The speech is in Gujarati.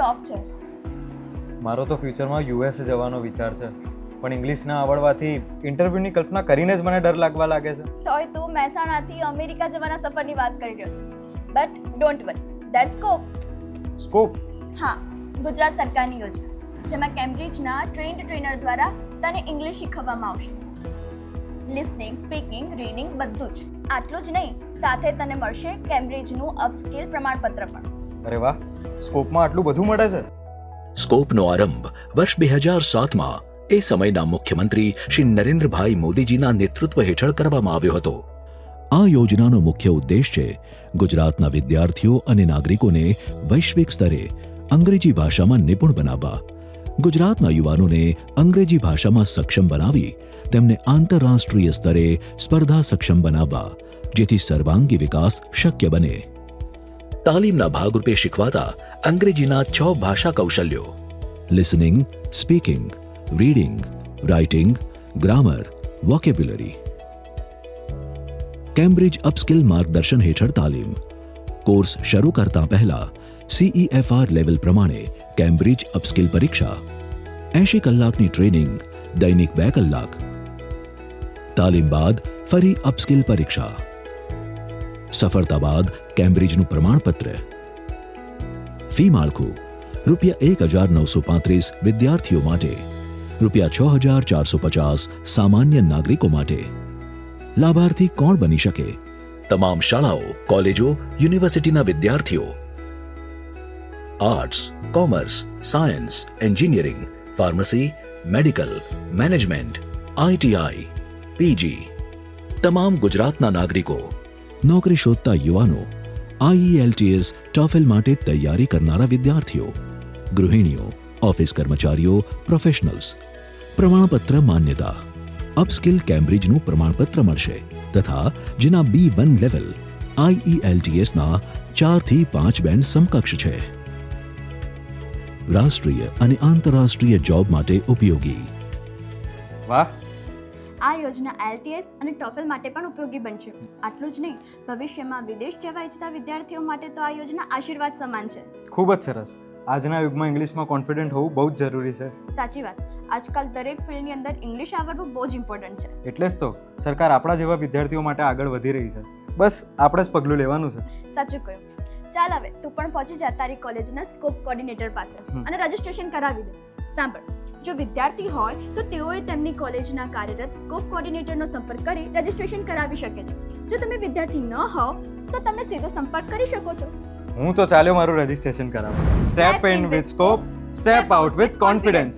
ટોપ છે. મારો તો ફ્યુચરમાં યુએસ જવાનો વિચાર છે, પણ ઇંગ્લિશ ના આવડવાથી ઇન્ટરવ્યૂની કલ્પના કરીને જ મને ડર લાગવા લાગે છે. તોય તું મહેસાણાથી અમેરિકા જવાના સફરની વાત કરી રહ્યો છે. But don't worry, that's scope? હા, ગુજરાત સરકારની યોજના, જેમાં કેમ્બ્રિજના ટ્રેન્ડ દ્વારા તને ઇંગ્લિશ શીખવવામાં આવશે. લિસનિંગ, સ્પીકિંગ, રીડિંગ બધું જ. આટલું જ નહીં, સાથે તને મળશે કેમ્બ્રિજનું અપસ્કિલ પ્રમાણપત્ર પણ. અરે વાહ, સ્કોપમાં આટલું બધું મળે છે. સ્કોપનો આરંભ વર્ષ 2007માં એ સમયના મુખ્યમંત્રી શ્રી નરેન્દ્રભાઈ મોદીજીના નેતૃત્વ હેઠળ કરવામાં આવ્યો હતો. આ યોજનાનો મુખ્ય ઉદ્દેશ છે ગુજરાતના વિદ્યાર્થીઓ અને નાગરિકોને વૈશ્વિક સ્તરે અંગ્રેજી ભાષામાં નિપુણ બનાવવા, ગુજરાતના યુવાનોને અંગ્રેજી ભાષામાં સક્ષમ બનાવી તેમને આંતરરાષ્ટ્રીય સ્તરે સ્પર્ધા સક્ષમ બનાવવા, જેથી સર્વાંગી વિકાસ શક્ય બને. તાલીમના ભાગરૂપે શીખવાતા અંગ્રેજીના 6 ભાષા કૌશલ્યો: listening, speaking, reading, writing, grammar, vocabulary. Cambridge upskill માર્ગદર્શન હેઠળ તાલીમ. કોર્સ શરૂ કરતા પહેલા CEFR લેવલ પ્રમાણે કેમ્બ્રિજ અપસ્કિલ પરીક્ષા, 80 કલાકની ટ્રેનિંગ, દૈનિક 2 કલાક. તાલીમ બાદ ફરી અપસ્કિલ પરીક્ષા. સફળતા બાદ કેમ્બ્રિજનું પ્રમાણપત્ર. ફી માળખું ₹1,935 વિદ્યાર્થીઓ માટે, ₹6,450 સામાન્ય નાગરિકો માટે. લાભાર્થી કોણ બની શકે? તમામ શાળાઓ, કોલેજો, યુનિવર્સિટીના વિદ્યાર્થીઓ. Arts, commerce, science, engineering, pharmacy, medical, management, ITI, PG. તમામ ગુજરાતના નાગરિકો. નોકરી શોધતા યુવાનો, IELTS, TOEFL માટે તૈયારી કરનારા વિદ્યાર્થીઓ, ગૃહિણીઓ, ઓફિસ કર્મચારીઓ, પ્રોફેશનલ્સ. પ્રમાણપત્ર માન્યતા. અપસ્કિલ કેમ્બ્રિજનું પ્રમાણપત્ર મળશે તથા જેના B1 લેવલ IELTS ના 4 થી 5 બેન્ડ સમકક્ષ છે. રાષ્ટ્રીય અને આંતરરાષ્ટ્રીય જોબ માટે ઉપયોગી. વાહ, આ યોજના IELTS અને TOEFL માટે પણ ઉપયોગી બનશે. આટલું જ નહીં, ભવિષ્યમાં વિદેશ જવા ઈચ્છતા વિદ્યાર્થીઓ માટે તો આ યોજના આશીર્વાદ સમાન છે. ખૂબ જ સરસ. આજના યુગમાં ઇંગ્લિશમાં કોન્ફિડન્ટ હોવું બહુ જ જરૂરી છે. સાચી વાત. આજકાલ દરેક ફિલ્ડની અંદર ઇંગ્લિશ આવડવું બહુ જ ઇમ્પોર્ટન્ટ છે. એટલે જ તો સરકાર આપણા જેવા વિદ્યાર્થીઓ માટે આગળ વધી રહી છે. બસ આપણે જ પગલું લેવાનું છે. સાચું કહ્યું. ચાલ હવે તું પણ પહોંચી જા તારી કોલેજના સ્કોપ કોર્ડિનેટર પાસે અને રજિસ્ટ્રેશન કરાવી દે. સાંભળ, જો વિદ્યાર્થી હોય તો તેઓએ તેમની કોલેજના કાર્યરત સ્કોપ કોર્ડિનેટરનો સંપર્ક કરી રજિસ્ટ્રેશન કરાવી શકે છે. જો તમે વિદ્યાર્થી ન હોવ તો તમે સીધો સંપર્ક કરી શકો છો. હું તો ચાલ્યો મારું રજિસ્ટ્રેશન કરાવવા. Step in with scope, step out with confidence.